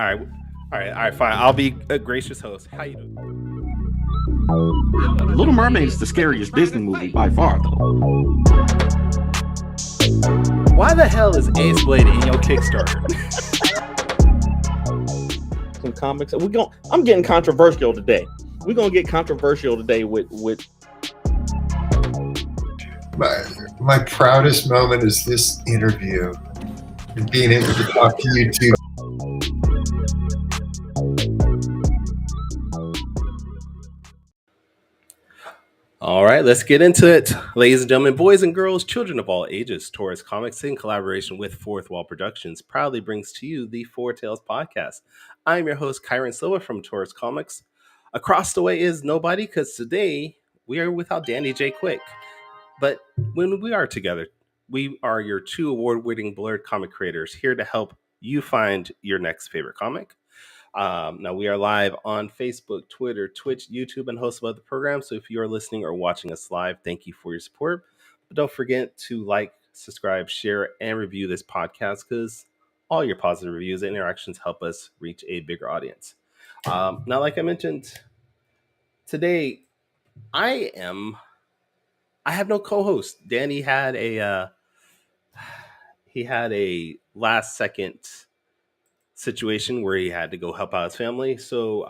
All right, all right, fine. I'll be a gracious host. How you doing? Little Mermaid is the scariest Disney movie by far, though. Why the hell is Ace Blade in your Kickstarter? Some comics. I'm getting controversial today. We're gonna get controversial today with. My proudest moment is this interview and being able to talk to you two. All right, let's get into it. Ladies and gentlemen, boys and girls, children of all ages, Taurus Comics, in collaboration with Fourth Wall Productions, proudly brings to you the Four Tales podcast. I'm your host, Kyron Silva from Taurus Comics. Across the way is nobody, because today we are without Danny J. Quick. But when we are together, we are your two award-winning blurred comic creators here to help you find your next favorite comic. Now, we are live on Facebook, Twitter, Twitch, YouTube, and host of other programs. So if you are listening or watching us live, thank you for your support. But don't forget to like, subscribe, share, and review this podcast, because all your positive reviews and interactions help us reach a bigger audience. Now, like I mentioned, today I have no co-host. Danny had a last second situation where he had to go help out his family. So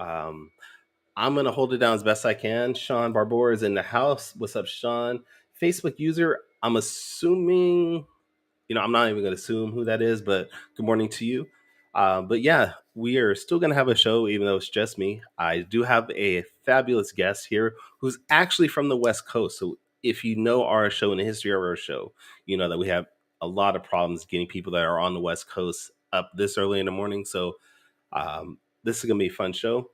I'm gonna hold it down as best I can. Sean Barbour is in the house. What's up, Sean? Facebook user. I'm assuming, I'm not even gonna assume who that is, but good morning to you. But yeah, we are still gonna have a show, even though it's just me. I do have a fabulous guest here who's actually from the West Coast. So if you know our show and the history of our show, you know that we have a lot of problems getting people that are on the West Coast up this early in the morning. So this is gonna be a fun show.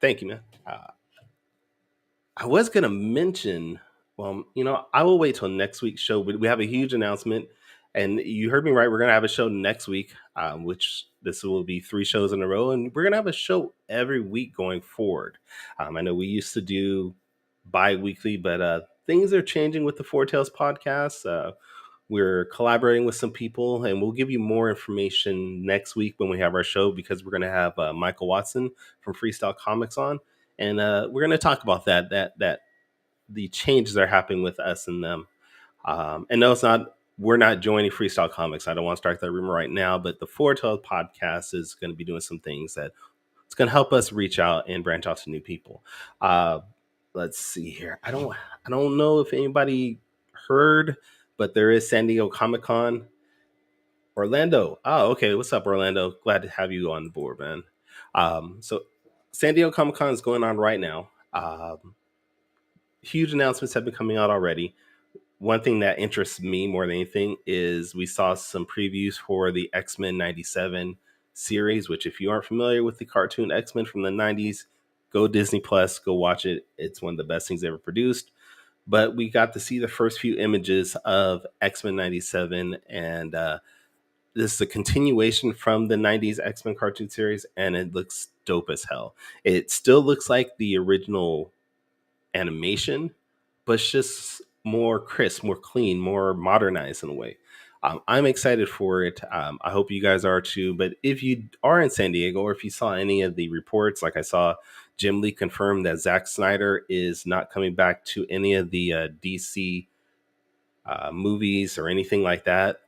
Thank you, man. I was gonna mention, well, I will wait till next week's show. But we have a huge announcement, and you heard me right. We're gonna have a show next week, which this will be 3 shows in a row, and we're gonna have a show every week going forward. I know we used to do bi-weekly, but things are changing with the Four Tales podcast. We're collaborating with some people, and we'll give you more information next week when we have our show, because we're going to have Michael Watson from Freestyle Comics on, and we're going to talk about that the changes that are happening with us and them. And no, we're not joining Freestyle Comics. I don't want to start that rumor right now, but the Four Tales podcast is going to be doing some things that it's going to help us reach out and branch out to new people. Let's see here. I don't know if anybody heard, but there is San Diego Comic-Con. Orlando. Oh, okay. What's up, Orlando? Glad to have you on board, man. So San Diego Comic-Con is going on right now. Huge announcements have been coming out already. One thing that interests me more than anything is we saw some previews for the X-Men 97 series, which if you aren't familiar with the cartoon X-Men from the 90s, go Disney Plus, go watch it. It's one of the best things ever produced. But we got to see the first few images of X-Men 97, and this is a continuation from the 90s X-Men cartoon series, and it looks dope as hell. It still looks like the original animation, but it's just more crisp, more clean, more modernized in a way. I'm excited for it. I hope you guys are too. But if you are in San Diego, or if you saw any of the reports, like I saw Jim Lee confirm that Zack Snyder is not coming back to any of the DC movies or anything like that.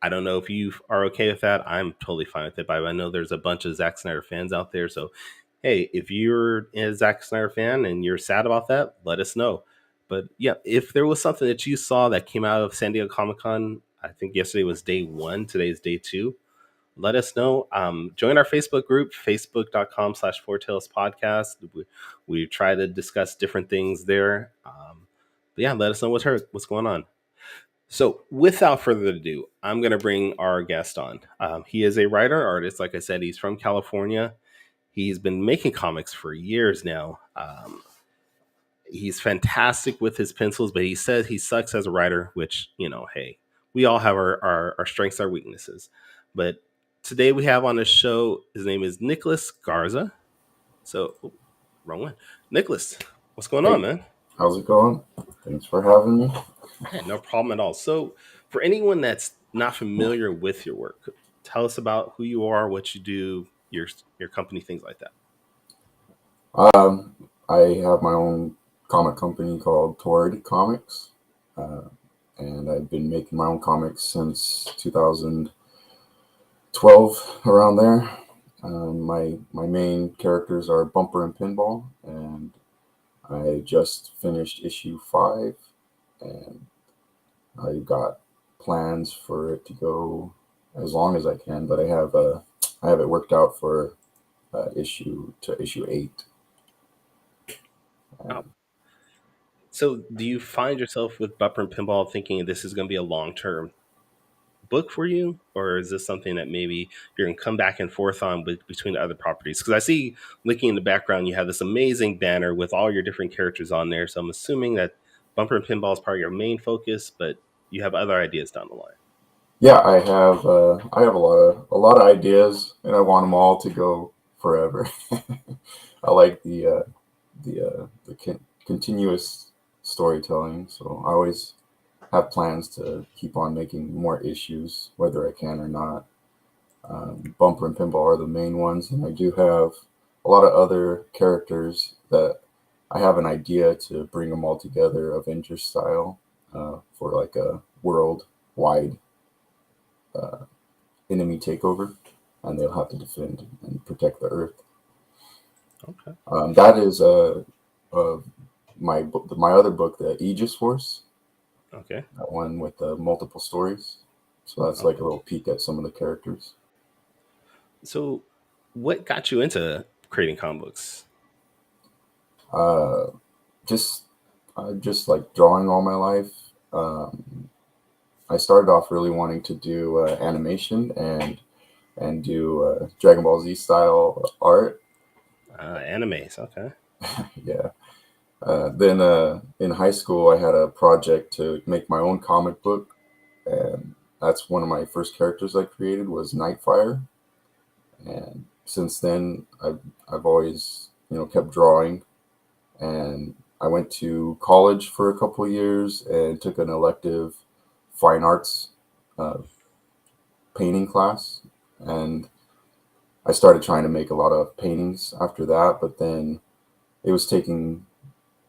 I don't know if you are okay with that. I'm totally fine with it, but I know there's a bunch of Zack Snyder fans out there. So, hey, if you're a Zack Snyder fan and you're sad about that, let us know. But yeah, if there was something that you saw that came out of San Diego Comic-Con, I think yesterday was day 1, today is day 2. Let us know. Join our Facebook group, facebook.com/fourtalespodcast. We try to discuss different things there. But yeah, let us know what's going on. So without further ado, I'm going to bring our guest on. He is a writer, artist. Like I said, he's from California. He's been making comics for years now. He's fantastic with his pencils, but he says he sucks as a writer, which, hey, we all have our strengths, our weaknesses. But today we have on the show, his name is Nicholas Garza. So, wrong one. Nicholas, what's going on, man? How's it going? Thanks for having me. Yeah, no problem at all. So, for anyone that's not familiar with your work, tell us about who you are, what you do, your company, things like that. I have my own comic company called Torrid Comics, uh, and I've been making my own comics since 2012, around there. My main characters are Bumper and Pinball, and I just finished issue 5, and I got plans for it to go as long as I can, but I have it worked out for issue 8. Wow. So, do you find yourself with Bumper and Pinball thinking this is going to be a long term book for you, or is this something that maybe you're going to come back and forth on between the other properties? Because I see, looking in the background, you have this amazing banner with all your different characters on there. So I'm assuming that Bumper and Pinball is part of your main focus, but you have other ideas down the line. Yeah, I have a lot of ideas, and I want them all to go forever. I like the continuous storytelling, so I always have plans to keep on making more issues, whether I can or not. Bumper and Pinball are the main ones, and I do have a lot of other characters that I have an idea to bring them all together, Avengers style, for like a worldwide uh, enemy takeover, and they'll have to defend and protect the Earth. Okay. That is uh, my other book, the Aegis Force, Okay. that one with multiple stories. So that's like a little peek at some of the characters. So, what got you into creating comic books? Uh, just just like drawing all my life. I started off really wanting to do animation and do Dragon Ball Z style art. Animes. Okay. Yeah. Then in high school, I had a project to make my own comic book, and that's one of my first characters I created was Nightfire. And since then, I've always kept drawing, and I went to college for a couple of years and took an elective fine arts uh, painting class, and I started trying to make a lot of paintings after that, but then it was taking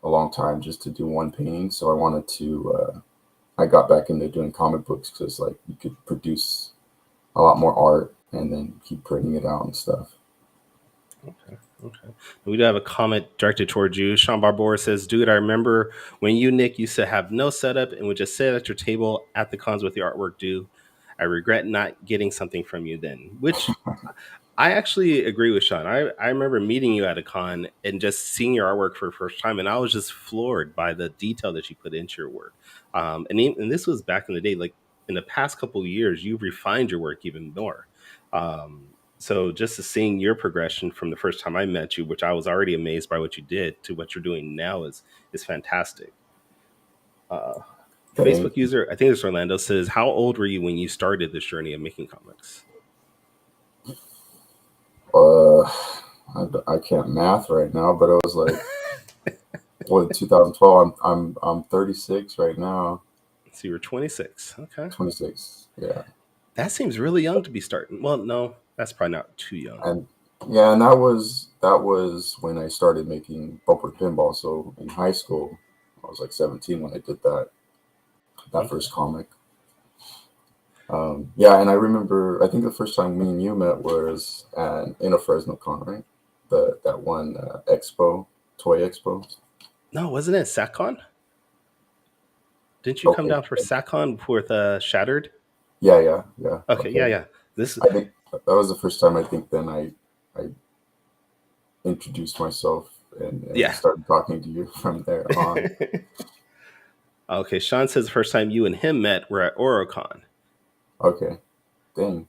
a long time just to do one painting. So I wanted to, I got back into doing comic books because like you could produce a lot more art and then keep printing it out and stuff. Okay. Okay. We do have a comment directed towards you. Sean Barbour says, "Dude, I remember when you, Nick, used to have no setup and would just sit at your table at the cons with your artwork due. I regret not getting something from you then." Which I actually agree with Sean. I remember meeting you at a con and just seeing your artwork for the first time, and I was just floored by the detail that you put into your work. And this was back in the day. Like in the past couple of years, you've refined your work even more. So just to seeing your progression from the first time I met you, which I was already amazed by what you did, to what you're doing now is fantastic. Uh, Thank Facebook user, I think it's Orlando, says, "How old were you when you started this journey of making comics?" uh, I can't math right now, but it was like what 2012. I'm 36 right now. So you were 26. Okay. 26. Yeah. That seems really young to be starting. Well, no, that's probably not too young. And yeah, and that was when I started making Bumper Pinball. So in high school, I was like 17 when I did that Okay. first comic. Yeah, and I remember I think the first time me and you met was in a Fresno con, right? That one expo, toy expo. No, wasn't it SatCon? Didn't you come Okay. down for SatCon with Shattered? Yeah. Okay, yeah, Okay. yeah. This I think that was the first time I think then I introduced myself and yeah. started talking to you from there on. Okay, Sean says the first time you and him met were at Orocon. Okay. Dang.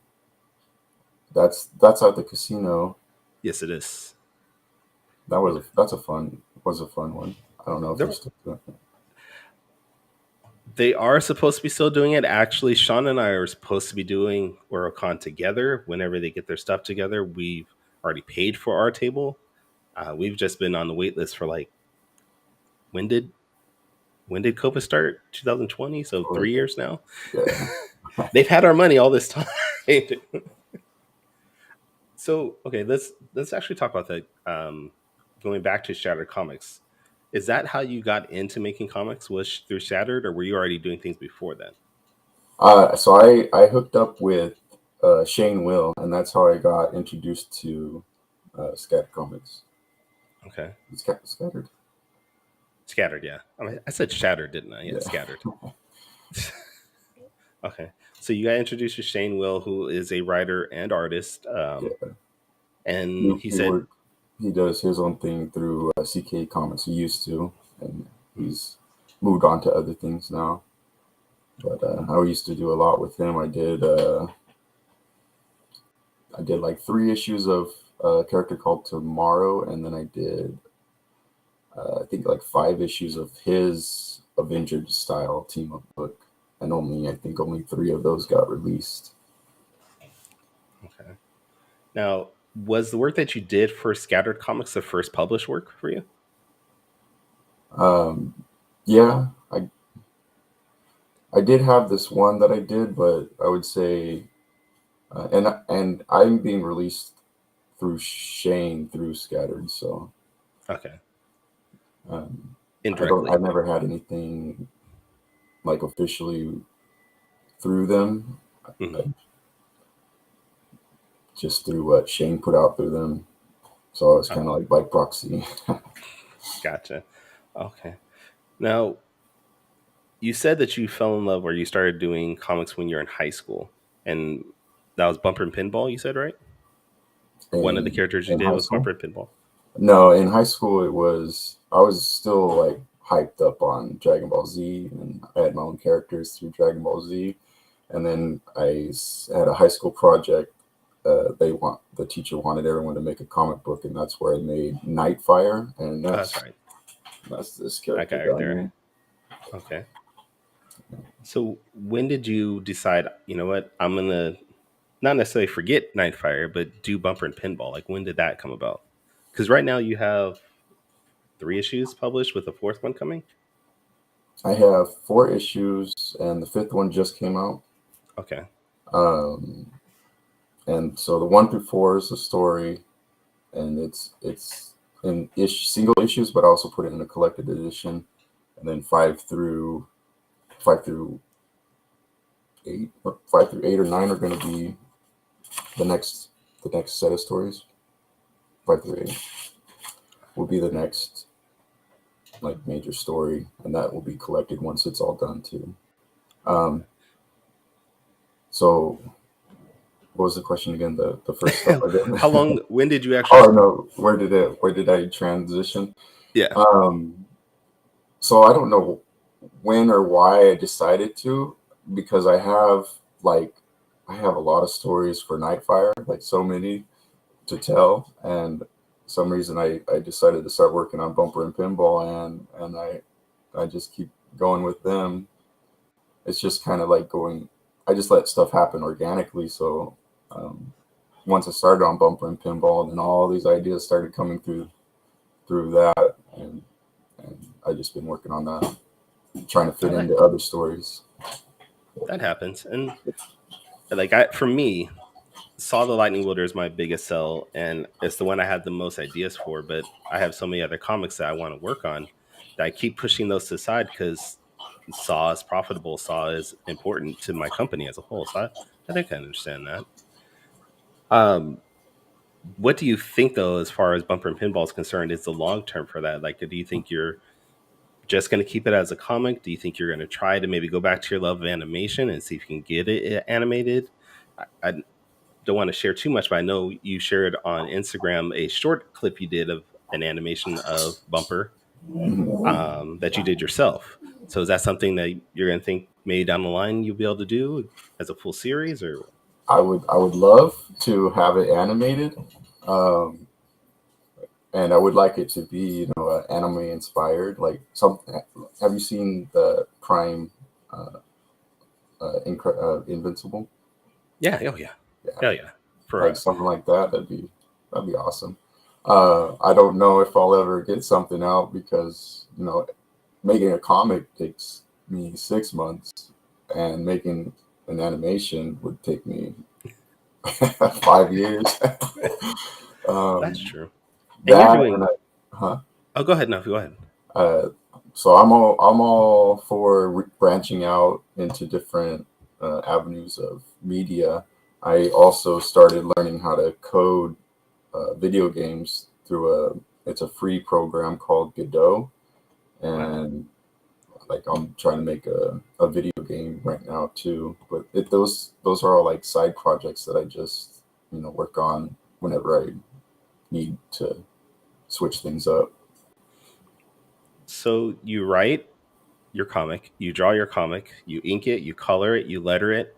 That's at the casino. Yes, it is. That's a fun one. I don't know if they're They're, still doing it. they are supposed to be still doing it. Actually, Sean and I are supposed to be doing Orocon together whenever they get their stuff together. We've already paid for our table. We've just been on the wait list for like when did Copa start? 2020, so Oh, 3 years now. yeah. They've had our money all this time. So okay, let's actually talk about that. Going back to Shattered Comics, is that how you got into making comics? Was through Shattered, or were you already doing things before then? So I hooked up with Shane Will, and that's how I got introduced to Scattered Comics. Okay, Scattered. Scattered. Yeah, I mean, I said Shattered, didn't I? Yeah, Yeah. Scattered. Okay, so you got introduced to Shane Will, who is a writer and artist, Yeah. and he He said, work. He does his own thing through CK Comics. He used to, and he's moved on to other things now. But I used to do a lot with him. I did like 3 issues of a character called Tomorrow, and then I did I think like 5 issues of his Avengers style team up book, and I think only 3 of those got released. "Okay." Now, was the work that you did for Scattered Comics the first published work for you? Yeah, I did have this one that I did, but I would say, and I'm being released through Shane through Scattered, so Okay, um, I indirectly. never had anything like officially through them, Hmm. uh, just through what Shane put out through them. So I was kind of like by proxy. Gotcha. Okay. Now, you said that you fell in love or you started doing comics when you're in high school, and that was Bumper and Pinball. You said right? One of the in characters you in did high was Bumper school. and Pinball. No, in high school I was still like hyped up on Dragon Ball Z, and I had my own characters through Dragon Ball Z. And then had a high school project. The teacher wanted everyone to make a comic book, and that's where I made Nightfire, and Oh, that's right. that's this That character guy right down there. here. Okay. So when did you decide? You know what? I'm gonna not necessarily forget Nightfire, but do Bumper and Pinball. Like when did that come about? Because right now you have 3 issues published with a fourth one coming. I have 4 issues, and the 5th one just came out. Okay. Um, and so the 1 through 4 is the story, and it's in single issues, but I also put it in a collected edition. And then 5 through 8, 5 through 8 or 9 are going to be the next set of stories. 5 through 8 will be the next like major story, and that will be collected once it's all done too. Um, so what was the question again? The first stuff I did. How long? When did you actually? Oh no, where did I transition? Yeah. Um, so I don't know when or why I decided to, because I have a lot of stories for Nightfire, like so many to tell, and for some reason I decided to start working on Bumper and Pinball, and I just keep going with them. It's just kind of like going. I just let stuff happen organically. So um, once I started on Bumper and Pinball, then all these ideas started coming through that, and I just been working on that, trying to fit Oh, into other stories. that happens. And like for me, Saw the Lightning Wielder is my biggest sell, and it's the one I had the most ideas for. But I have so many other comics that I want to work on that I keep pushing those to the side because Saw is profitable. Saw is important to my company as a whole. So I think I understand that. Um, what do you think though, as far as Bumper and Pinball is concerned, is the long term for that? Like, do you think you're just going to keep it as a comic? Do you think you're going to try to maybe go back to your love of animation and see if you can get it animated? I don't want to share too much, but I know you shared on Instagram a short clip you did of an animation of Bumper that you did yourself. So is that something that you're going to think maybe down the line you'll be able to do as a full series, or? I would love to have it animated, um, and I would like it to be anime inspired. Like some, have you seen the Prime Invincible? Yeah, oh yeah, Yeah, hell yeah. For like something like that. That'd be awesome. I don't know if I'll ever get something out because making a comic takes me 6 months, and making an animation would take me 5 years. That's Um, true. And you're that and doing. huh? Oh, go ahead. No, go ahead. Uh, so I'm all for branching out into different avenues of media. I also started learning how to code video games through it's a free program called Godot, Wow. and like I'm trying to make a video game right now too. But those are all like side projects that I just work on whenever I need to switch things up. So you write your comic, you draw your comic, you ink it, you color it, you letter it.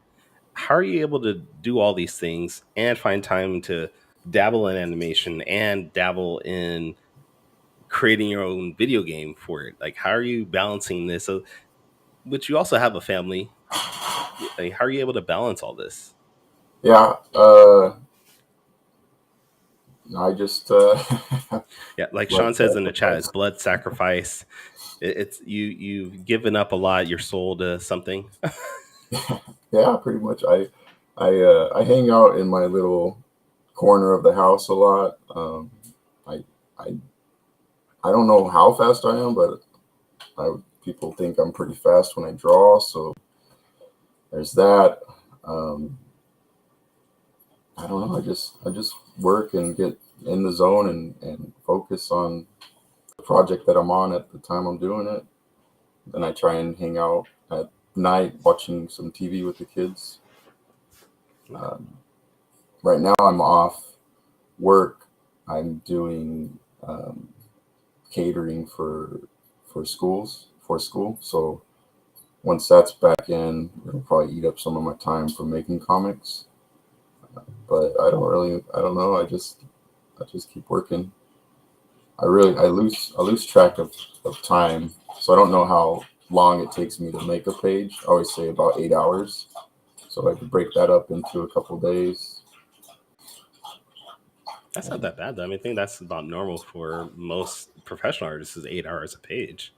How are you able to do all these things and find time to dabble in animation and dabble in creating your own video game for it? Like, how are you balancing this? So, but you also have a family. Like, how are you able to balance all this? Yeah, I just Yeah, like like Sean says in the chat, it's sacrifice. blood sacrifice. It's you've given up a lot, your soul to something. Yeah, pretty much. I hang out in my little corner of the house a lot. I I I don't know how fast I am, but people think I'm pretty fast when I draw. So there's that. Um, I don't know. I just work and get in the zone and focus on the project that I'm on at the time I'm doing it. Then I try and hang out at night watching some TV with the kids. Um, right now I'm off work. I'm doing catering for school. So once that's back in, it'll probably eat up some of my time for making comics. But I don't know. I just keep working. I lose track of time, so I don't know how long it takes me to make a page. I always say about 8 hours, so I could break that up into a couple days. That's not that bad, though. I mean, I think that's about normal for most professional artists is 8 hours a page.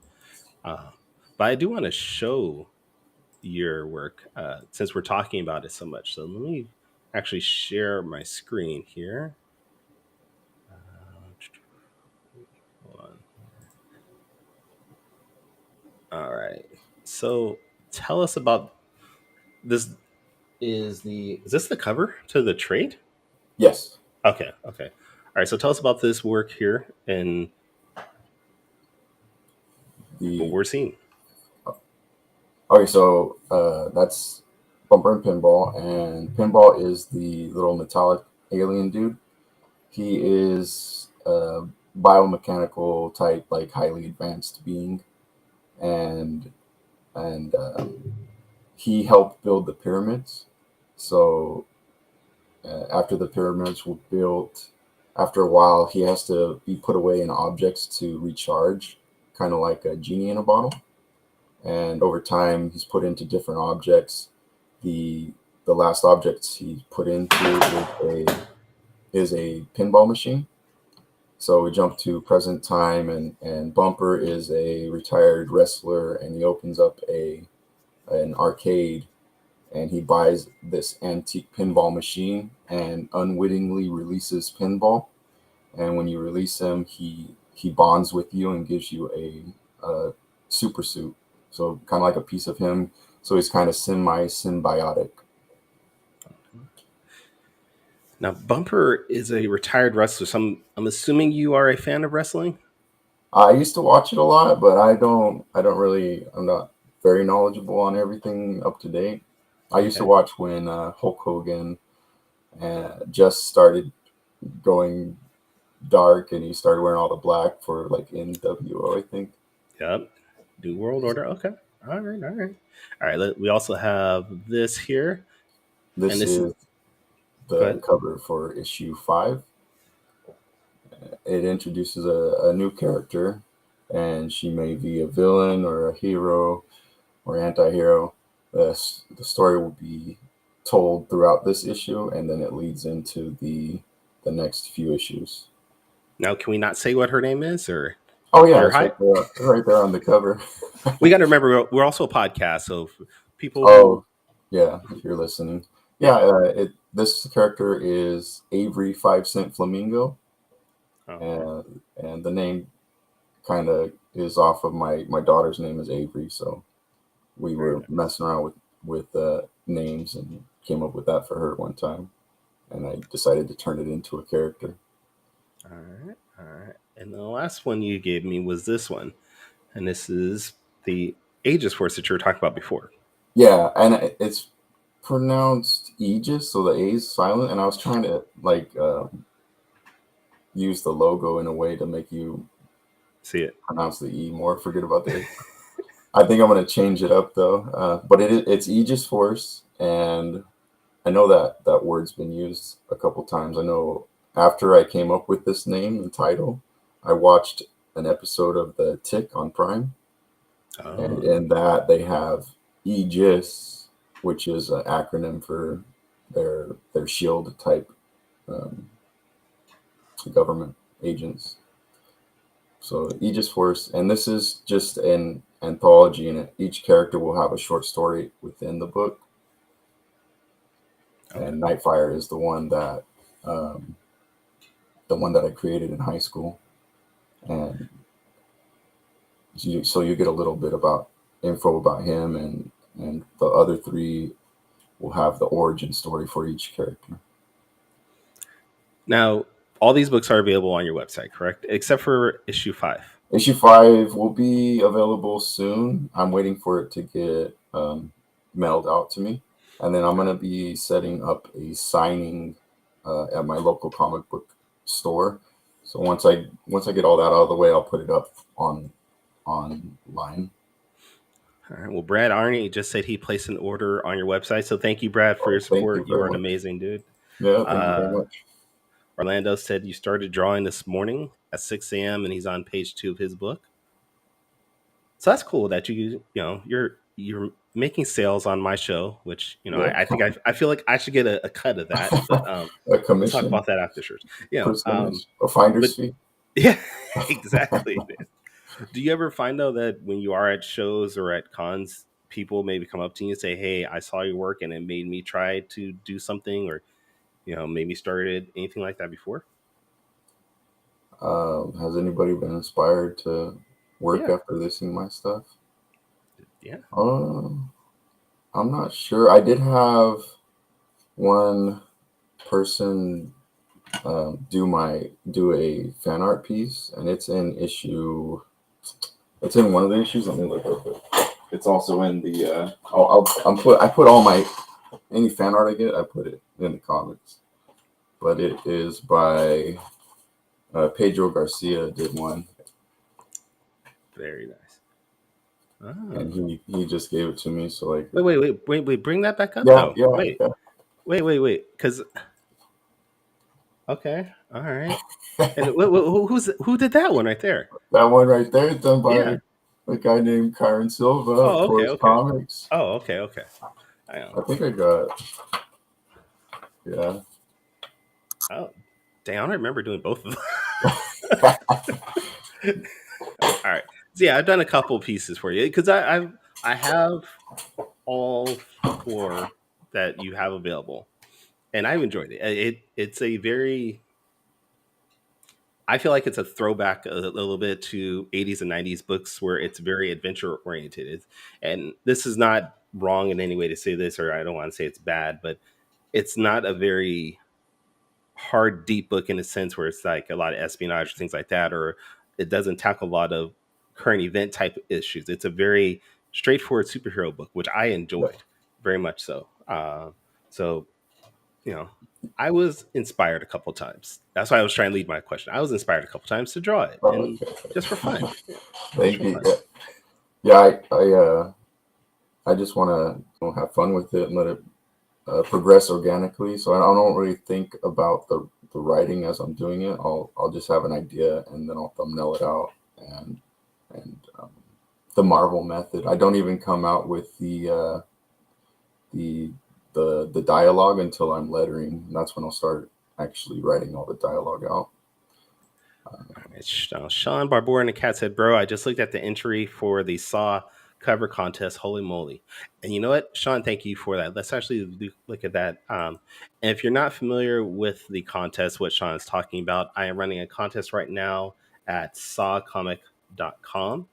Uh, but I do want to show your work since we're talking about it so much. So let me actually share my screen here. Hold on. All right. So tell us about this. Is this the cover to the trade? Yes, Okay. Okay. All right. So tell us about this work here and what the we're seeing. okay. So that's Bumper and Pinball, and Pinball is the little metallic alien dude. He is a biomechanical type, like highly advanced being, and and he helped build the pyramids. So after the pyramids were built, after a while, he has to be put away in objects to recharge, kind of like a genie in a bottle. And over time, he's put into different objects. The last objects he put into is a pinball machine. So we jump to present time, and Bumper is a retired wrestler, and he opens up an arcade, and he buys this antique pinball machine and unwittingly releases Pinball. And when you release him, he bonds with you and gives you a super suit. So kind of like a piece of him. So he's kind of semi symbiotic. Now, Bumper is a retired wrestler. So I'm assuming you are a fan of wrestling. I used to watch it a lot, but I don't really. I'm not very knowledgeable on everything up to date. I used to Okay. watch when Hulk Hogan just started going dark, and he started wearing all the black for like NWO, I think. Yep. New World Order. Okay. All right. All right. All right. We also have this here, and This this is is go the ahead. cover for issue 5. It introduces a new character, and she may be a villain or a hero or anti-hero. The story will be told throughout this issue, and then it leads into the next few issues. Now, can we not say what her name is or Oh yeah, your it's height? right there on the cover. We got to remember we're also a podcast, so people who Oh yeah, if you're listening, yeah. yeah. This character is Avery 5 Cent Flamingo. Oh, and the name kind of is off of my daughter's name is Avery, so we very were nice. messing around with names and came up with that for her one time, and I decided to turn it into a character. All right, all right. And the last one you gave me was this one, and this is the Aegis Force that you were talking about before. Yeah, and it's pronounced Aegis, so the A is silent, and I was trying to use the logo in a way to make you See it? pronounce the E more. Forget about the A. I think I'm gonna change it up though. But it's Aegis Force, and I know that word's been used a couple times. I know after I came up with this name and title, I watched an episode of The Tick on Prime, and Oh, in that they have Aegis, which is an acronym for their shield type um, government agents. So Aegis Force, and this is just an anthology, and each character will have a short story within the book. okay. And Nightfire is um, the one that I created in high school, and so you get a little bit about info about him, and the other three will have the origin story for each character. Now, all these books are available on your website, correct? Except for issue 5. Issue 5 will be available soon. I'm waiting for it to get mailed out to me, and then I'm gonna be setting up a signing at my local comic book store. So once I get all that out of the way, I'll put it up online. All right. Well, Brad Arney just said he placed an order on your website. So thank you, Brad, for your Oh, thank you support. You very are an much. amazing dude. Yeah, thank you very Uh, much. Orlando said you started drawing this morning at 6 a.m. and he's on page 2 of his book. So that's cool that you're making sales on my show, which Yeah, I think I feel like I should get a cut of that, but a we'll talk commission about that after church. percentage, a finder's But fee. yeah, exactly. Do you ever find though that when you are at shows or at cons, people maybe come up to you and say, "Hey, I saw your work and it made me try to do something," or made me started anything like that before? Has anybody been inspired to work Yeah, after they see my stuff? yeah. Um, I'm not sure. I did have one person do a fan art piece, and it's in issue. It's in one of the issues. Let me look real quick. It's also in the. I put all my any fan art I get. I put it in the comics, but it is by Pedro Garcia did one, Very nice. and Oh. he just gave it to me. So like, Wait. Bring that back up yeah, though. yeah, Wait, yeah. wait. Because okay, all right. And who did that one right there? That one right there, done Yeah. by a guy named Kyron Silva of Oh, okay, Course okay. Comics. Oh, okay. I know. I think I got, yeah. Oh, dang! I don't remember doing both of them. All right. So yeah, I've done a couple pieces for you because I have all 4 that you have available, and I've enjoyed it. It's a very I feel like it's a throwback a little bit to 80s and 90s books where it's very adventure oriented. And this is not wrong in any way to say this, or I don't want to say it's bad, but it's not a very hard, deep book in a sense where it's like a lot of espionage, things like that, or it doesn't tackle a lot of current event type issues. It's a very straightforward superhero book, which I Yeah. enjoyed very much so. So you know, I was inspired a couple times. That's why I was trying to lead my question. I was inspired a couple times to draw it, Oh, and okay. just for fun, just Thank for you. fun. Yeah, I just want to have fun with it and let it progress organically. So I don't really think about the writing as I'm doing it. I'll just have an idea and then I'll thumbnail it out and the Marvel method. I don't even come out with the the dialogue until I'm lettering. And that's when I'll start actually writing all the dialogue out. Sean Barbour in the cat said, "Bro, I just looked at the entry for the Saw cover contest. Holy moly. And you know what, Sean, thank you for that. Let's actually look at that. And if you're not familiar with the contest, what Sean is talking about, I am running a contest right now at sawcomic.com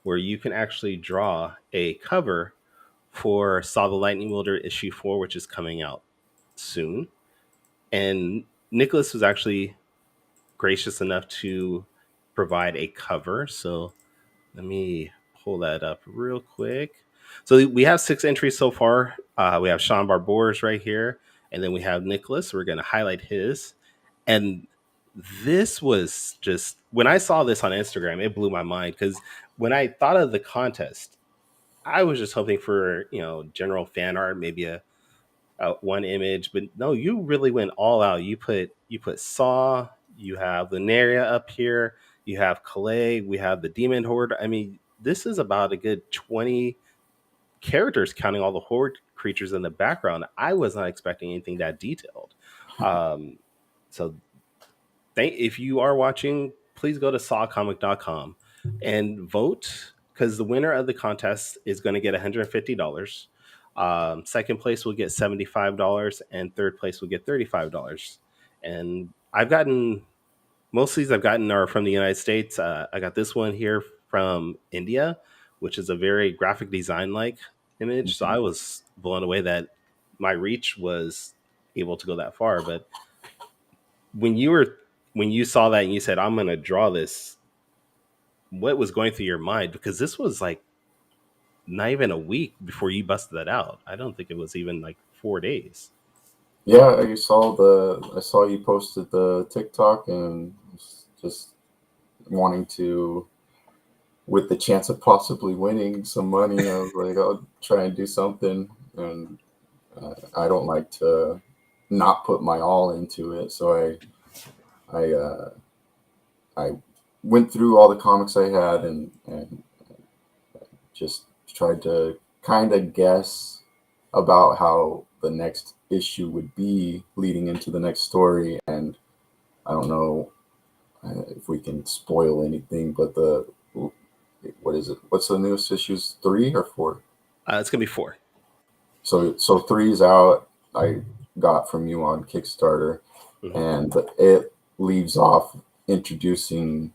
where you can actually draw a cover for Saw the Lightning Wielder issue 4, which is coming out soon. And Nicholas was actually gracious enough to provide a cover. So let me pull that up real quick. So we have 6 entries so far. We have Sean Barbours right here, and then we have Nicholas. We're going to highlight his. And this was just, when I saw this on Instagram, it blew my mind, because when I thought of the contest, I was just hoping for, general fan art, maybe a one image, but no, you really went all out. You put Saw, you have Lunaria up here, you have Calais, we have the Demon Horde. I mean, this is about a good 20 characters, counting all the horde creatures in the background. I was not expecting anything that detailed. So if you are watching, please go to sawcomic.com and vote, because the winner of the contest is going to get $150. Second place will get $75, and third place will get $35. And I've gotten, most of these I've gotten are from the United States. I got this one here from India, which is a very graphic design like image. So I was blown away that my reach was able to go that far. But when you saw that and you said, I'm going to draw this, what was going through your mind? Because this was like not even a week before you busted that out. I don't think it was even like 4 days. Yeah, I saw you posted the TikTok, and just wanting to, with the chance of possibly winning some money, I was like, I'll try and do something. And I don't like to not put my all into it. So I went through all the comics I had and just tried to kind of guess about how the next issue would be leading into the next story. And I don't know if we can spoil anything, but what is it? What's the newest issues? 3 or 4? It's gonna be 4. So 3's out. I got from you on Kickstarter, and it leaves off introducing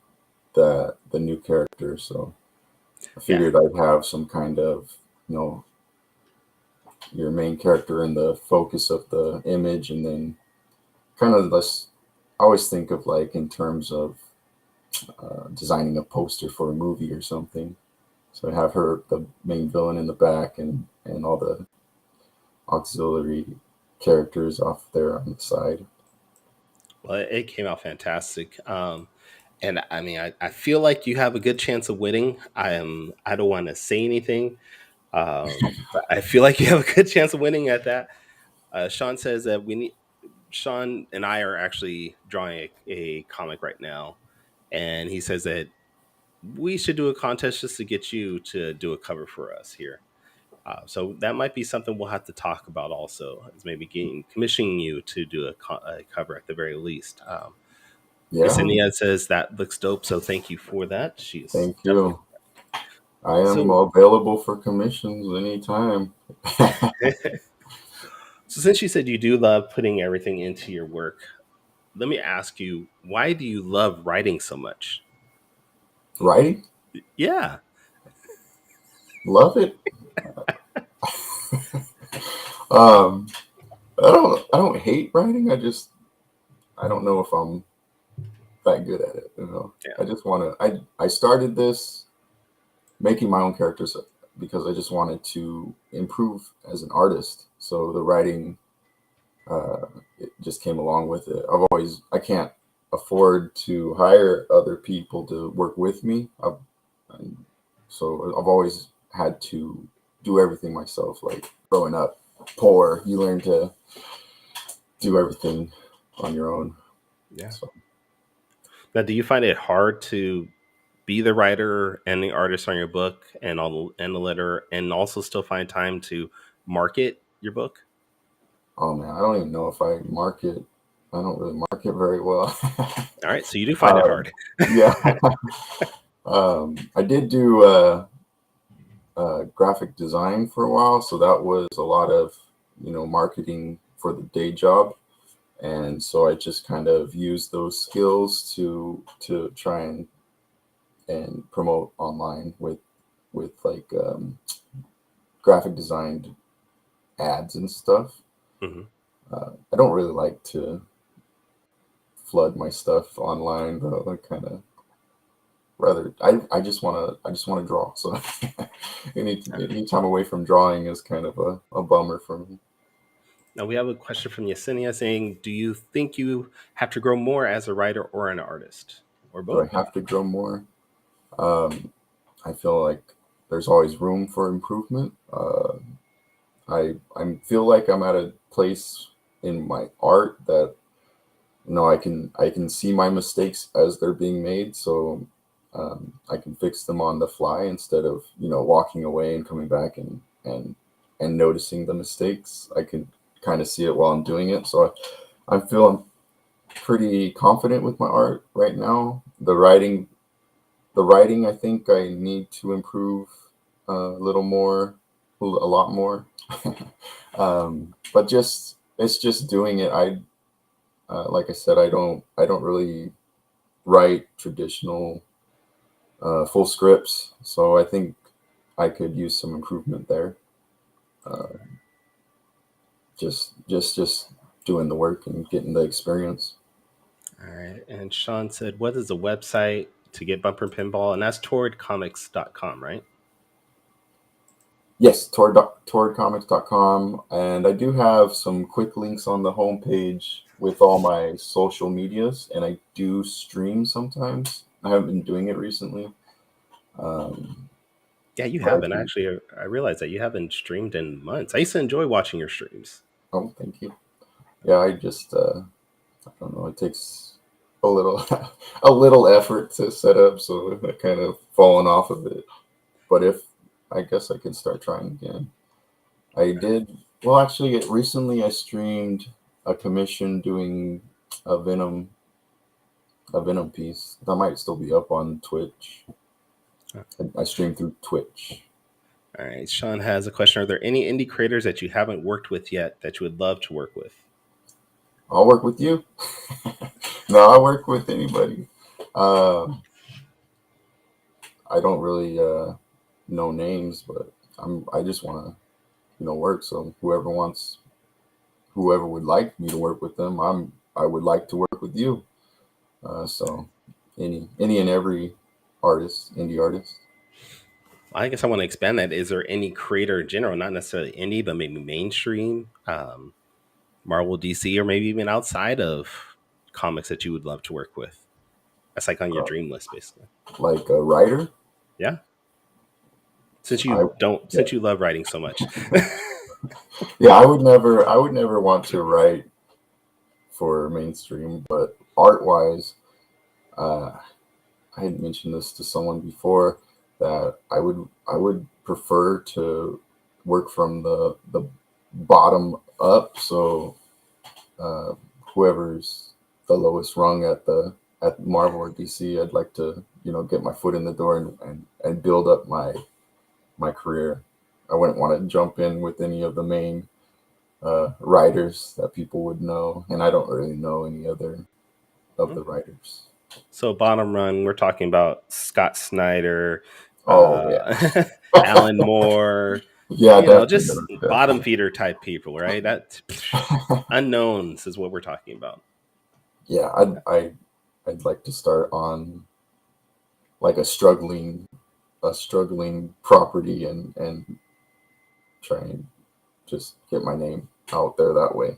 the new character. So I figured I'd have some kind of, your main character in the focus of the image, and then kind of less. I always think of like in terms of designing a poster for a movie or something. So I have her, the main villain, in the back, and all the auxiliary characters off there on the side. Well, it came out fantastic. And I mean, I feel like you have a good chance of winning. I don't want to say anything, but I feel like you have a good chance of winning at that. Sean says that Sean and I are actually drawing a comic right now, and he says that we should do a contest just to get you to do a cover for us here. So that might be something we'll have to talk about also, is maybe commissioning you to do a cover at the very least. Yesenia says that looks dope, so thank you for that. Thank you. I am available for commissions anytime. So since you said you do love putting everything into your work, let me ask you, why do you love writing so much? Writing? Yeah. Love it. I don't hate writing. I don't know if I'm that good at it. Yeah. I just want to. I started this making my own characters because I just wanted to improve as an artist. So the writing, it just came along with it. I can't afford to hire other people to work with me. So I've always had to do everything myself. Like growing up poor, you learn to do everything on your own. Yeah. So. Now, do you find it hard to be the writer and the artist on your book and the letter, and also still find time to market your book? Oh man, I don't even know if I market. I don't really market very well. All right, so you do find it hard. Yeah. I did do graphic design for a while, so that was a lot of marketing for the day job, and so I just kind of used those skills to try and promote online with like graphic designed ads and stuff. Mhm. I don't really like to flood my stuff online though. I kind of rather I just want to draw. So any time away from drawing is kind of a bummer for me. Now we have a question from Yesenia saying, "Do you think you have to grow more as a writer or an artist, or Do I both?" have to grow more? Um, I feel like there's always room for improvement. I feel like I'm at a place in my art that I can see my mistakes as they're being made, so I can fix them on the fly instead of walking away and coming back and noticing the mistakes. I can kind of see it while I'm doing it, so I feel I'm pretty confident with my art right now. The writing, I think I need to improve a little more, a lot more. But just it's just doing it. Like I said, I don't really write traditional full scripts, so I think I could use some improvement there. Uh, just doing the work and getting the experience. All right. And Sean said, "What is the website to get Bumper and Pinball?" And that's towardcomics.com, right? Yes, towardcomics.com, and I do have some quick links on the homepage with all my social medias, and I do stream sometimes. I haven't been doing it recently, um, Yeah, you but I haven't do. actually. I realized that you haven't streamed in months. I used to enjoy watching your streams. Oh, thank you. Yeah, I don't know. It takes a little a little effort to set up, so I kind of fallen off of it. But if I guess I can start trying again. I did well. Actually, recently I streamed a commission doing a Venom a Venom piece that might still be up on Twitch. I streamed through Twitch. All right. Sean has a question. Are there any indie creators that you haven't worked with yet that you would love to work with? I'll work with you. No, I work with anybody. Um, I don't really know names, but I just want to work. So whoever would like me to work with them, I would like to work with you. So any and every indie artist. I guess I want to expand that. Is there any creator in general, not necessarily indie, but maybe mainstream, Marvel, DC, or maybe even outside of comics that you would love to work with? That's like on your Uh, dream list, basically. like a writer. Yeah. I yeah Since you love writing so much. yeah I would never want to write for mainstream, but art wise, uh, I had mentioned this to someone before that I would prefer to work from the bottom up. So uh, whoever's the lowest rung at Marvel or DC, I'd like to get my foot in the door and build up my career. I wouldn't want to jump in with any of the main writers that people would know, and I don't really know any other of the writers. So bottom run, we're talking about Scott Snyder, Oh yeah, uh, Alan Moore, yeah, just definitely, bottom definitely. feeder type people, right? That unknowns is what we're talking about. Yeah, I'd like to start on like a struggling property and try and just get my name out there that way.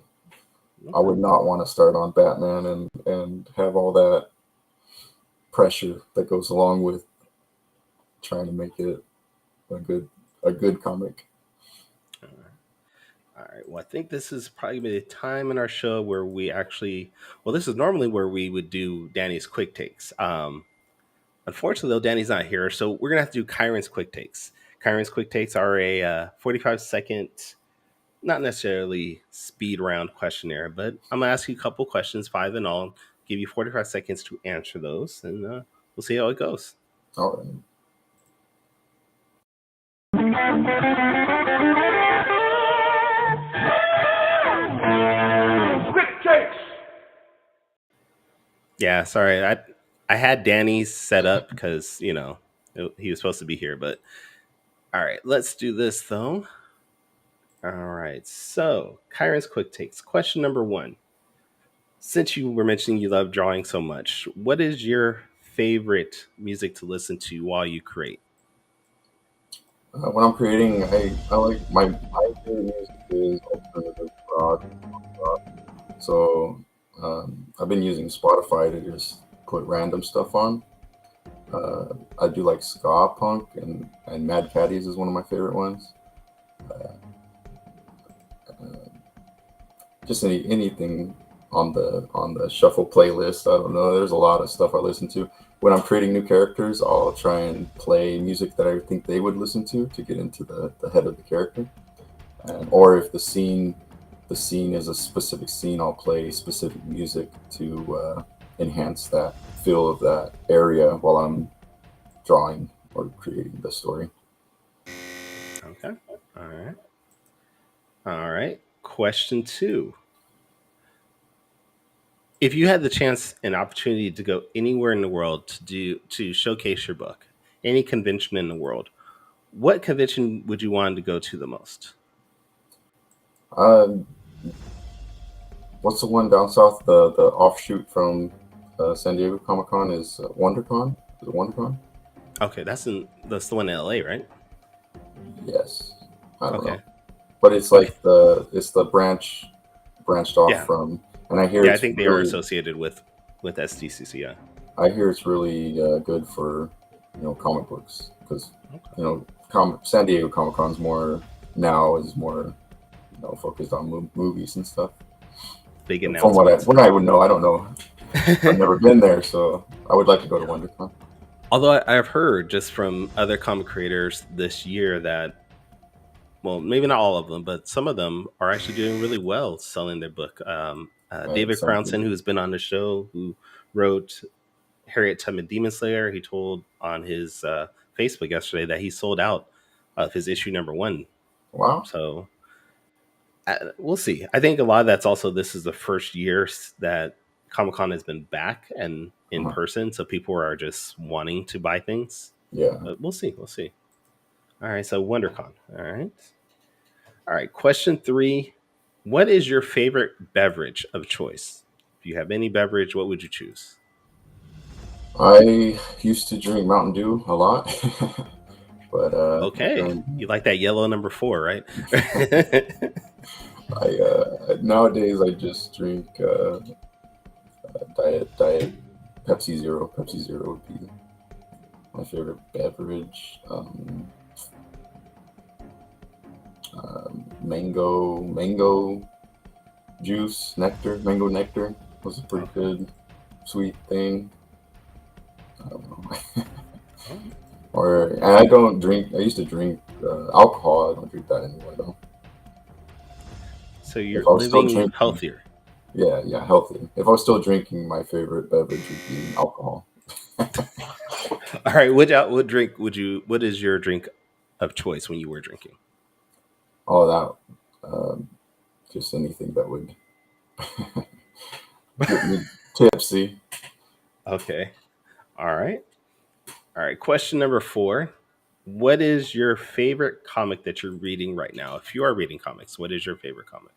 I Okay. would not want to start on Batman and have all that pressure that goes along with trying to make it a good comic. All right. Well, I think this is probably the time in our show where we actually, well, this is normally where we would do Danny's quick takes. Unfortunately, though, Danny's not here, so we're gonna have to do Kyron's quick takes. Kyron's quick takes are a 45-second, not necessarily speed round questionnaire, but I'm gonna ask you a couple questions, five in all. Give you 45 seconds to answer those, and we'll see how it goes. All right. Yeah, sorry. I had Danny's set up because he was supposed to be here, but all right, let's do this though. All right, so Kyron's quick takes. Question number 1. Since you were mentioning you love drawing so much, what is your favorite music to listen to while you create? When I'm creating, I like my favorite music is alternative rock. So I've been using Spotify to just put random stuff on. I do like ska punk and Mad Caddies is one of my favorite ones. Uh, just anything on the shuffle playlist. I don't know. There's a lot of stuff I listen to. When I'm creating new characters, I'll try and play music that I think they would listen to get into the head of the character. Or if the scene is a specific scene, I'll play specific music to enhance that feel of that area while I'm drawing or creating the story. Okay. All right. Question 2. If you had the chance and opportunity to go anywhere in the world to showcase your book, any convention in the world, what convention would you want to go to the most? Um, what's the one down south? The offshoot from San Diego Comic Con is WonderCon. Is it WonderCon? Okay, that's the one in LA, right? Yes. I don't Okay. know, but it's like it's the branched off Yeah. from, and I hear Yeah, I it's think they are really, associated with SDCC. Yeah. I hear it's really good for comic books because Okay. San Diego Comic Con's more focused on movies and stuff. Big From announcements. what I would know, I don't know. I've never been there, so I would like to go to WonderCon. Although I've heard just from other comic creators this year that, well, maybe not all of them, but some of them are actually doing really well selling their book. David Crownson, who's been on the show, who wrote Harriet Tubman Demon Slayer, he told on his Facebook yesterday that he sold out of his issue number 1. Wow. So we'll see. I think a lot of that's also, this is the first year that Comic-Con has been back and in person, so people are just wanting to buy things. Yeah. But we'll see. All right, so WonderCon. All right. Question 3. What is your favorite beverage of choice? If you have any beverage, what would you choose? I used to drink Mountain Dew a lot, but Okay, you like that yellow number 4, right? nowadays I just drink diet Pepsi Zero. Pepsi Zero would be my favorite beverage. Mango juice, mango nectar was a pretty good sweet thing. I don't know. And I don't drink. I used to drink alcohol. I don't drink that anymore though. So you're living healthier. Yeah, healthy. If I was still drinking, my favorite beverage would be alcohol. All right, what is your drink of choice when you were drinking? Oh, that just anything that would get me tipsy. Okay. All right. Question number 4. What is your favorite comic that you're reading right now? If you are reading comics, what is your favorite comic?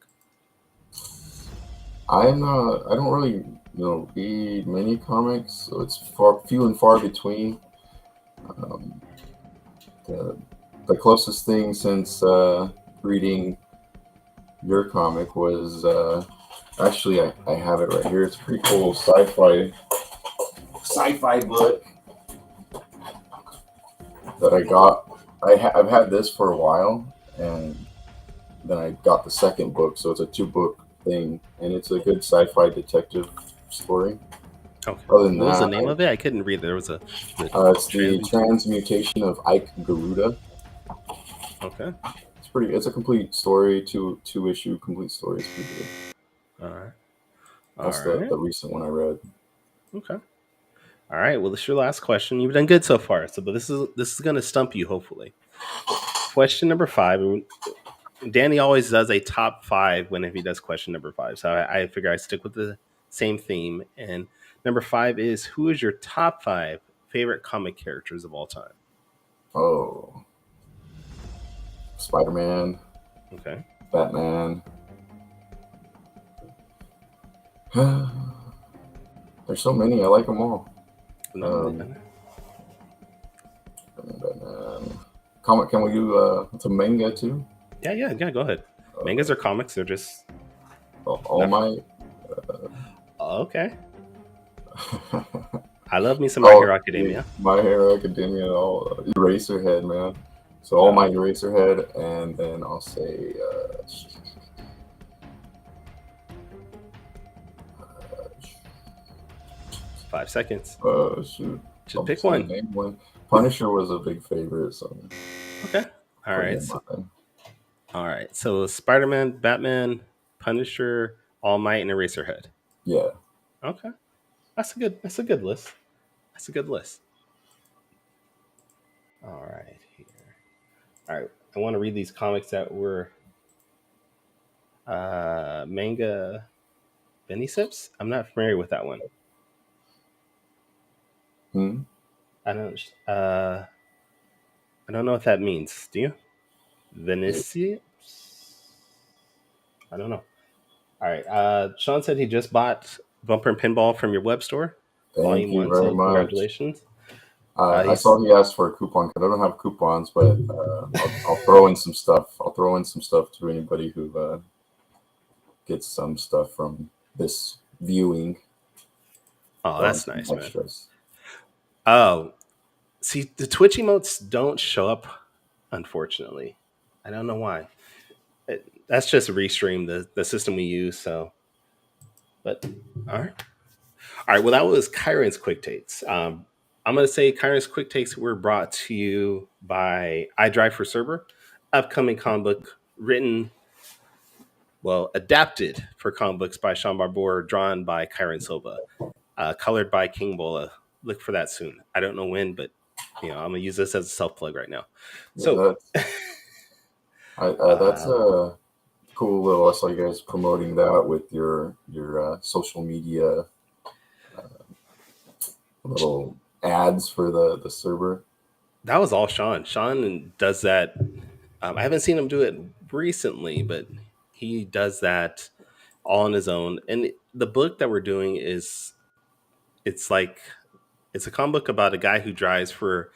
I don't really read many comics, so it's few and far between. The closest thing since reading your comic was actually I have it right here. It's a pretty cool sci-fi book that I got. I've had this for a while, and then I got the second book, so it's a 2-book thing, and it's a good sci-fi detective story. Okay. What was the name of it? I couldn't read. There was it's the Transmutation of Ike Garuda. Okay. It's a complete story, two issue complete story. It's pretty good. All right. That's the recent one I read. Okay. All right. Well, this is your last question. You've done good so far. But this is going to stump you, hopefully. question number 5. Danny always does a top 5 whenever he does question number 5. So I figure I stick with the same theme. And number 5 is, who is your top 5 favorite comic characters of all time? Oh, Spider-Man, Okay. Batman. There's so many. I like them all. No, Batman. Comic? Can we do it's a manga too? yeah. Go ahead. Mangas are comics. They're just All Might. okay. I love me some My Hero Academia. My Hero Academia, all Eraserhead, man. So All Might, Eraserhead, and then I'll say 5 seconds. Shoot. Just pick one. Name one. Punisher was a big favorite. So okay. All right. So Spider-Man, Batman, Punisher, All Might, and Eraserhead. Yeah. Okay. That's a good list. That's a good list. All right. All right. I want to read these comics that were manga Benny Sips. I'm not familiar with that one. I don't know what that means. Do you? Venetius? I don't know. All right. Sean said he just bought Bumper and Pinball from your web store. Thank you very much. Congratulations. I saw he asked for a coupon because I don't have coupons, but I'll throw in some stuff. I'll throw in some stuff to anybody who gets some stuff from this viewing. Oh, that's nice, extras. Man. Oh, see, the Twitch emotes don't show up, unfortunately. I don't know why. That's just Restream, the system we use. So, but all right. Well, that was Kyron's Quick Takes. I'm going to say Kyron's Quick Takes were brought to you by iDrive for Server, upcoming comic book adapted for comic books by Sean Barbour, drawn by Kyron Silva, colored by King Bola. Look for that soon. I don't know when, but I'm going to use this as a self-plug right now. So that's a cool little. I saw you guys promoting that with your social media little ads for the server. That was all Sean. Sean does that. I haven't seen him do it recently, but he does that all on his own. And the book that we're doing it's a comic book about a guy who drives for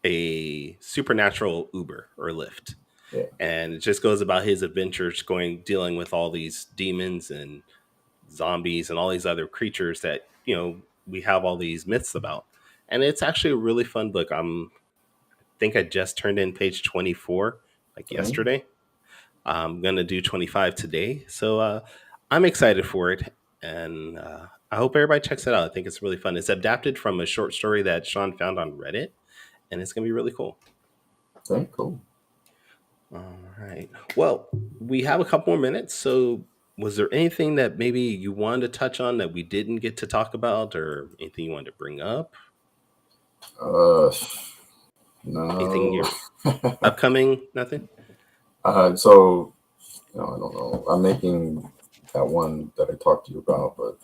a supernatural Uber or Lyft. Yeah. And it just goes about his adventures dealing with all these demons and zombies and all these other creatures that, we have all these myths about. And it's actually a really fun book. I think I just turned in page 24 yesterday. I'm going to do 25 today. So I'm excited for it. And I hope everybody checks it out. I think it's really fun. It's adapted from a short story that Sean found on Reddit. And it's going to be really cool. Very cool. All right. Well, we have a couple more minutes. So was there anything that maybe you wanted to touch on that we didn't get to talk about, or anything you wanted to bring up? No. Anything you're upcoming? Nothing? So, I don't know. I'm making that one that I talked to you about, but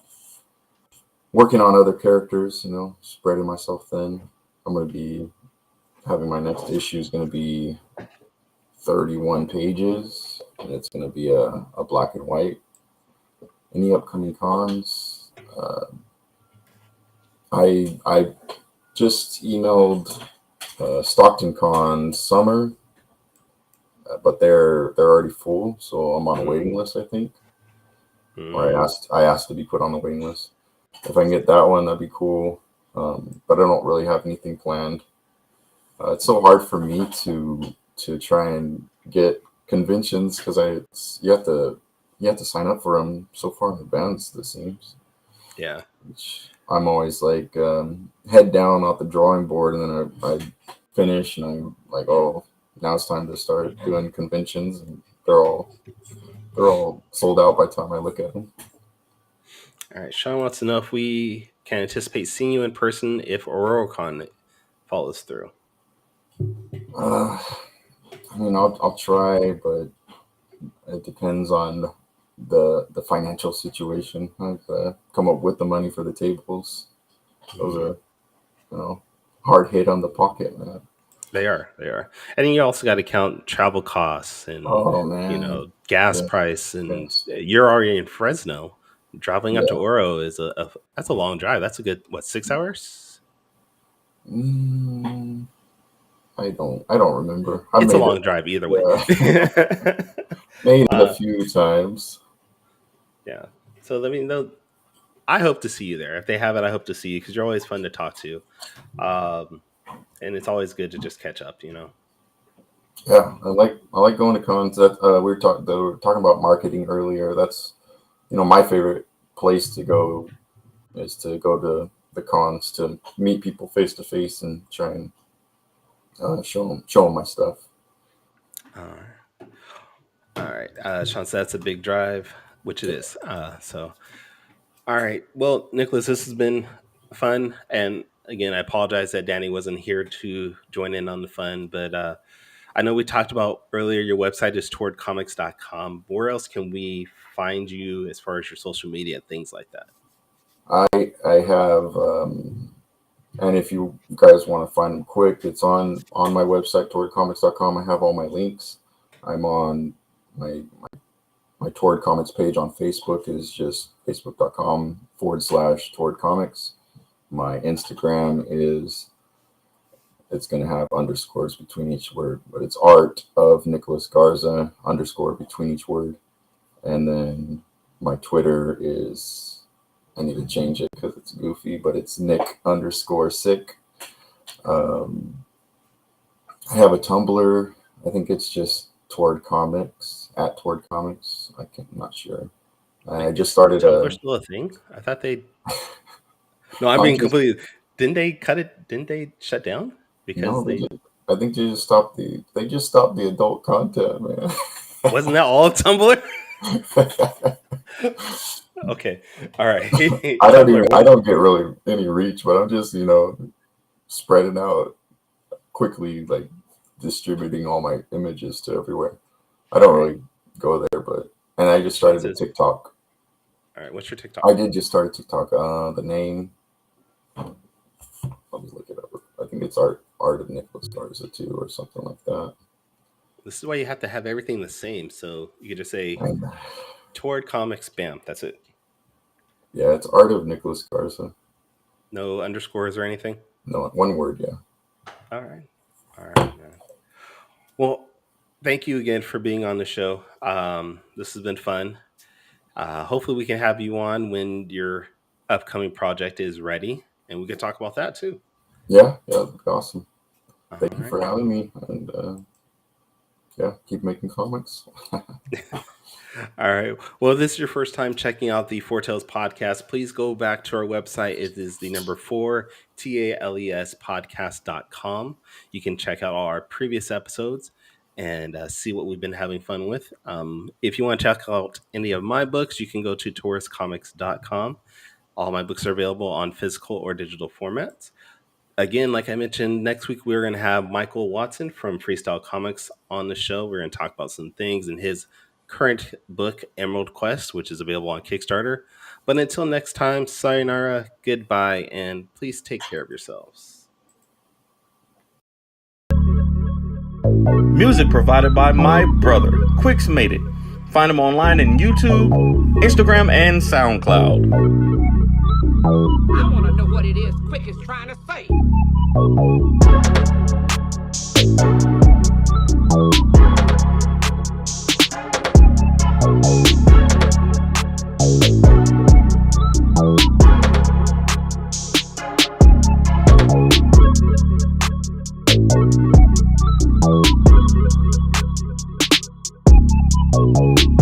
working on other characters, spreading myself thin. I'm going to be having my next issue is going to be 31 pages, and it's going to be a black and white. Any upcoming cons? I just emailed Stockton Con Summer, but they're already full, so I'm on a waiting list, I think. Or I asked to be put on the waiting list. If I can get that one, that'd be cool. But I don't really have anything planned. It's so hard for me to try and get conventions because you have to sign up for them so far in advance, it seems. Yeah. Which I'm always like head down off the drawing board, and then I finish and I'm like, oh, now it's time to start doing conventions, and they're all sold out by the time I look at them. All right. Sean wants to know if we can anticipate seeing you in person if AuroraCon follows through. I mean, I'll try, but it depends on the financial situation. I've come up with the money for the tables. Those are, hard hit on the pocket, man. They are. And then you also got to count travel costs and, Oh man, gas yeah, price. And yes, you're already in Fresno. Driving up to yeah. Oro is that's a long drive. That's a good, 6 hours? Mm, I don't remember. I It's a made long it. drive either way. Yeah, made it a uh, few times. yeah. So, I mean, I hope to see you there. If they have it, I hope to see you because you're always fun to talk to. Um, and it's always good to just catch up. Yeah, I like going to cons. That we were talking about marketing earlier. That's my favorite place to go is to go to the cons to meet people face to face and try and show them my stuff. All right. All right. Sean, so that's a big drive, which it is. All right. Well, Nicholas, this has been fun. And again, I apologize that Danny wasn't here to join in on the fun, but I know we talked about earlier your website is towardcomics.com. Where else can we find you as far as your social media and things like that? I have, and if you guys want to find them quick, it's on my website towardcomics.com. I have all my links. I'm on my Toward Comics page on Facebook is just facebook.com/towardcomics. My Instagram it's going to have underscores between each word, but it's art of Nicholas Garza underscore between each word. And then my Twitter is, I need to change it because it's goofy, but it's Nick_sick. I have a Tumblr. I think it's just Toward Comics @Toward Comics. I'm not sure. I just started Tumblr still a thing? I thought they. No, I'm being completely. Didn't they cut it? Didn't they shut down because they? I think they just stopped the adult content, man. Wasn't that all of Tumblr? Okay, all right. I don't get really any reach, but I'm just spreading out quickly, like distributing all my images to everywhere. I don't really go there, and I just started a TikTok. All right, what's your TikTok? I did just start a TikTok. The name, let me look it up. I think it's art of Nicholas Garza too, or something like that. This is why you have to have everything the same, so you could just say Toward Comics, bam, that's it. Yeah, it's art of Nicholas Garza. No underscores or anything? No, one word, yeah. All right, man. Well, thank you again for being on the show. This has been fun. Hopefully we can have you on when your upcoming project is ready, and we can talk about that too. Yeah, that'd be awesome. Thank you for having me, and keep making comics. All right. Well, if this is your first time checking out the Four Tales podcast, please go back to our website. It is the number 4 TALES podcast.com. You can check out all our previous episodes and see what we've been having fun with. If you want to check out any of my books, you can go to touristcomics.com. All my books are available on physical or digital formats. Again, like I mentioned, next week we're going to have Michael Watson from Freestyle Comics on the show. We're going to talk about some things in his current book, Emerald Quest, which is available on Kickstarter. But until next time, sayonara, goodbye, and please take care of yourselves. Music provided by my brother, Quix Made It. Find him online in YouTube, Instagram, and SoundCloud. I want to know what it is Quick is trying to say.